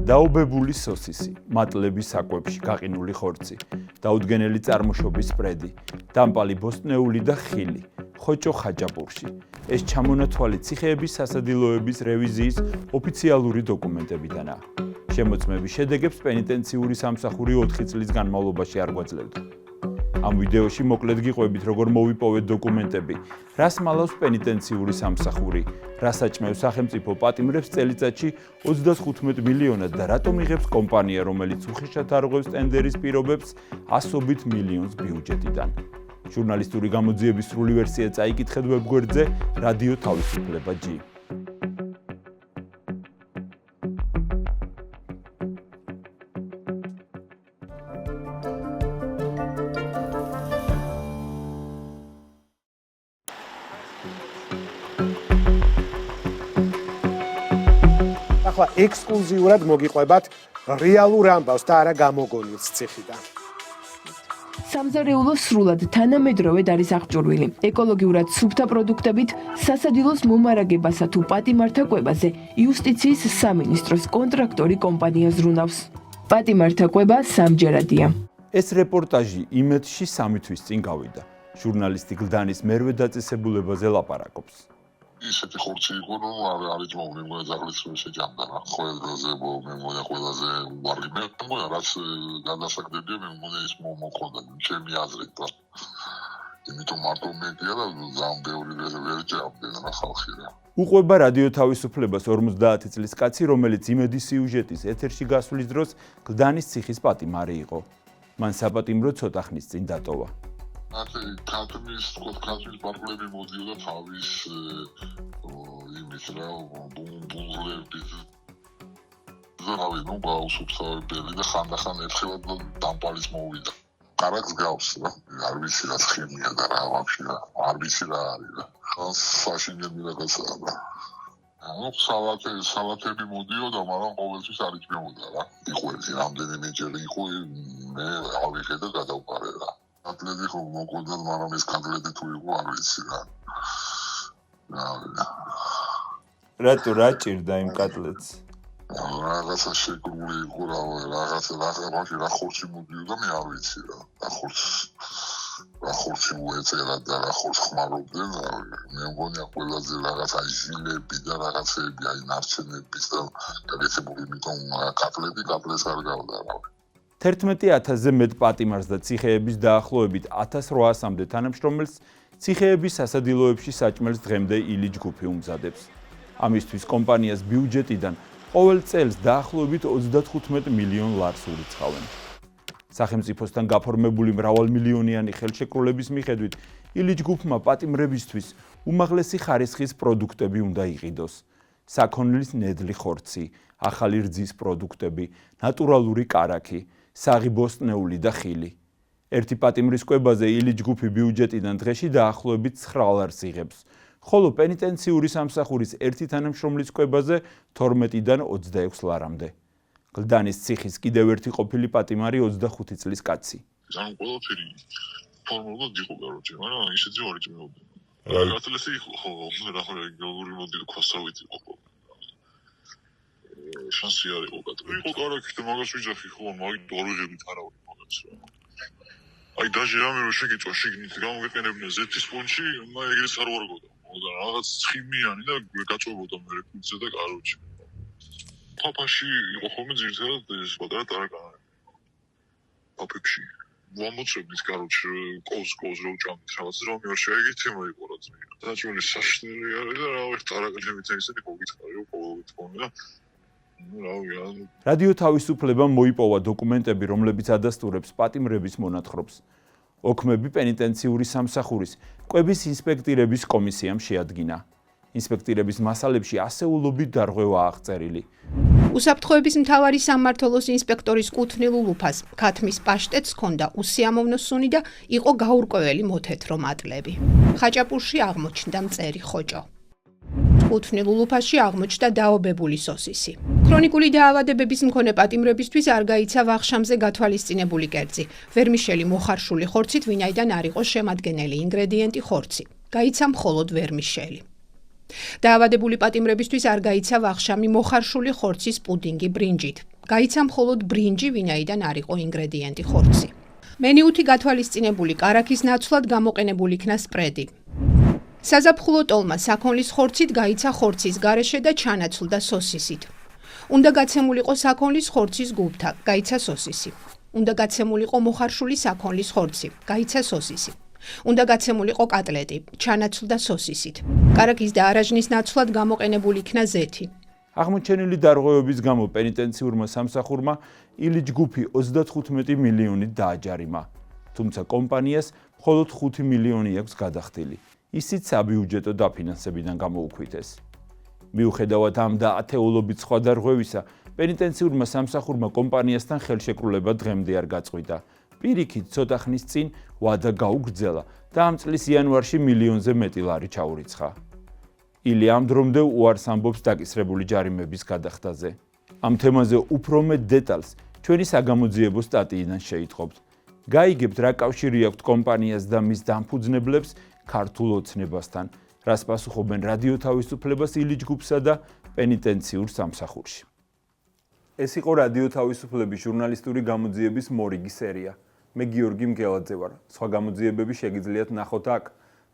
დაობებული სოსისი, მატლების საკვებში გაყინული ხორცი, დაუდგენელი წარმოშობის სპრედი, დამპალი ბოსტნეული და ხილი, ხოჭო ხაჭაპურში. ეს ჩამონათვალი ციხეების სასადილოების რევიზიის ოფიციალური დოკუმენტებიდანაა. შემოწმების შედეგებს პენიტენციური სამსახური 4 წლის განმავლობაში არ გვაძლევდა. ამ ვიდეოში მოკლედ გიყვებით, როგორ მოვიპოვეთ დოკუმენტები, რას მალავს პენიტენციური სამსახური, რას აჭმევს სახელმწიფო პატიმრებს წელიწადში 35 მილიონად და რატომ იღებს კომპანია, რომელიც უხეშად არღვევს ტენდერის პირობებს ასობით მილიონს ბიუჯეტიდან. ჟურნალისტური გამოძიების სრული ვერსია წაიკითხეთ ვებგვერდზე რადიო თავისუფლება G. ახლა ექსკლუზიურად მოგიყვებათ რეალურ ამბავს და არა გამოგონილს ციხიდან. სამზარეულო სრულად თანამედროვედ არის აღჭურვილი. ეკოლოგიურად სუფთა პროდუქტებით სასადილოს მომარაგებასა თუ პატიმართა კვებაზე იუსტიციის სამინისტროს კონტრაქტორი კომპანია ზრუნავს. პატიმართა კვება სამჯერადია. ეს რეპორტაჟი იმედში 3 თვის წინ გავიდა. ჟურნალისტი გლდანის მერვე დაწესებულებაზე ლაპარაკობს. ისეთი ხორცი იყო, რომ არის მომნე ზაღლის შეჯამდა რა. ყველაზე ყველაზე უარი მე რაც გადასაგდებია მე მგონი ის მომქონდა ჩემი აზრით და იმიტომ მარტო მედია და ძალიან ბევრი ვერ ჭამდნენ რა ხალხი რა. უყვება რადიო თავისუფლებას 50 წლის კაცი, რომელიც იმედის სიუჟეტის ეთერში გასვლის დროს გლდანის ციხის პატიმარი იყო. მან საპატიმრო ცოტა ხნის წინ დატოვა. ქათმის პარკლები მოდიოდა თავის იმის რა ბუნლების ზარავი ნუ გაუსუფთავებელი და ხანდახან ერთხელად დამპალის მოვიდა. კარაკს გავს რა, არ ვიცი რა ცხიმია და რა ვაფშე რა, არ ვიცი რა არის რა. საშინელი რაღაცაა რა. ანუ სალათები მოდიოდა, მაგრამ ყოველთვის არ იჭმებოდა რა. იყო რამდენიმეჯერ იყო მე ავიღე და გადავყარე რა. კატლეტი ხო მოგონდა, მაგრამ ეს კატლეტი თუ იყო არ ვიცი რა. რატო რა ჭირდა იმ კატლეტს? რაღაცა შეკრული იყო რა ხორცი მოდიოდა მე არ ვიცი რა. რა ხორცი უეწერა და რა ხორცს ხმარობდნენ, მე მგონია ყველაზე რაღაცა ჟილები და რაღაცები აი ნარჩენების და გადაცებული იმიტომ კატლეტს არ გავდა რა. 11,000-ზე მეტ პატიმარს და ციხეების დაახლოებით 1800-მდე თანამშრომელს ციხეების სასადილოებში საჭმელს დღემდე ილი ჯგუფი უმზადებს. ამისთვის კომპანიას ბიუჯეტიდან ყოველ წელს დაახლოებით 35 მილიონ ლარს ურიცხავენ. სახელმწიფოსთან გაფორმებული მრავალმილიონიანი ხელშეკრულების მიხედვით ილი ჯგუფმა პატიმრებისთვის უმაღლესი ხარისხის პროდუქტები უნდა იყიდოს. საქონლის ნედლი ხორცი, ახალი რძის პროდუქტები, ნატურალური კარაქი, საღი ბოსტნეული და ხილი. ერთი პატიმრის კვებაზე ილი ჯგუფი ბიუჯეტიდან დღეში დაახლოებით 9 ლარს იღებს, ხოლო პენიტენციური სამსახურის ერთი თანამშრომლის კვებაზე 12-დან 26 ლარამდე. გლდანის ციხის კიდევ ერთი ყოფილი პატიმარი 25 წლის კაცი. ძალიან ყველაფერი ფორმულად იყო გაროჩე, მაგრამ ისეთი არ იჭმებოდა. კატლეტი იყო ხო, რა გეოგური მოდილი ქვასავით იყო. შანსი არ იყო კატლეტი. იყო კარაქი და მაგას ვიძახი ხო, მაგით ორიღებით არა ვარ მაგას რა. აი დაჟე რამე რო შეგიწვა შიგნით გამოგეყენებინა ზეთის პონჩი, მაგ ეგრეს არ ვარგოდა. და რაღაც ცხიმიანი და გაწოვებოდა მე რეკუცე და კაროჩე. პაპაში იყო ხოლმე ძირითადად ეს პატარა ტარაკანი. პაპებში. ვამოწებდით კაროჩე კოვს რო ჭამთ რაღაც რომ მე შეეგეთ ემო იყო რა ძმი. დაჭველი საშნელი არის და რა ვერთ ტარაკანებით ისეთი გოგიწყარი ყოველთვის თქონდა. რადიო თავისუფლებამ მოიპოვა დოკუმენტები, რომლებიც ადასტურებს პატიმრების მონათხრობს. ოქმები პენიტენციური სამსახურის კვების ინსპექტირების კომისიამ შეადგინა. ინსპექტირების მასალებში ასეულობით დარღვევაა აღწერილი. უსაფრთხოების მთავარი სამმართველოს ინსპექტორის კუთვნილ ულუფას ქათმის პაშტეტს ჰქონდა უსიამოვნო სუნი და იყო გაურკვეველი მოთეთრო მატლები. ხაჭაპურში აღმოჩნდა მწერი ხოჭო. კუთვნილ ულუფაში აღმოჩნდა დაობებული სოსისი. ქრონიკული დაავადებების მქონე პატიმრებისთვის არ გაიცა ვახშამზე გათვალისწინებული კერძი. ვერმიშელი მოხარშული ხორცით, ვინაიდან არ იყო შემადგენელი ინგრედიენტი ხორცი. გაიცა მხოლოდ ვერმიშელი. დაავადებული პატიმრებისთვის არ გაიცა ვახშამი მოხარშული ხორცის პუდინგი ბრინჯით. გაიცა მხოლოდ ბრინჯი, ვინაიდან არ იყო ინგრედიენტი ხორცი. მენიუთი გათვალისწინებული კარაქის ნაცვლად გამოყენებული იქნა სპრედი. საზაფხულო ტოლმა საქონლის ხორცით გაიცა ხორცის გარეშე და ჩანაცვლდა სოსისით. უნდა გაცემულიყო საქონლის ხორცის გუბთა, გაიცა სოსისი. უნდა გაცემულიყო მოხარშული საქონლის ხორცი, გაიცა სოსისი. უნდა გაცემულიყო კატლეტი, ჩანაცვლდა სოსისით. კარაქის და არაჟნის ნაცვლად გამოყენებული იქნა ზეთი. აღმოჩენილი დარღვევების გამო პენიტენციურმა სამსახურმა ილიჯ გუფი 35 მილიონით დააჯარიმა. თუმცა კომპანიას მხოლოდ 5 მილიონი აქვს გადახდილი. ისიც საბიუჯეტო დაფინანსებიდან გამოუქვითეს. მიუხედავად ამ და ათეულობით სხვა დარღვევისა, პენიტენციურმა სამსახურმა კომპანიასთან ხელშეკრულება დღემდე არ გაწყვიტა. პირიქით ცოტა ხნის წინ ვადა გაუგრძელა და ამ წლის იანვარში მილიონზე მეტი ლარი ჩაურიცხა. ილი ამ დრომდე უარს ამბობს დაკისრებული ჯარიმების გადახდაზე. ამ თემაზე უფრო მეტ დეტალს ჩვენი საგამოძიებო სტატიიდან შეითხოვთ. გაიგებთ რა კავშირი აქვთ კომპანიას და მის დამფუძნებლებს ქართულ ოცნებასთან, რას პასუხობენ რადიო თავისუფლებას ილიჯ გუფსა და პენიტენციურ სამსახურში. ეს იყო რადიო თავისუფლების ჟურნალისტური გამოძიების მორიგი სერია. მე გიორგი მგელაძე ვარ. სხვა გამოძიებები შეგიძლიათ ნახოთ აქ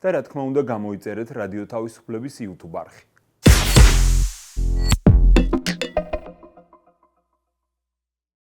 და რა თქმა უნდა გამოიწერეთ რადიო თავისუფლების YouTube არხი.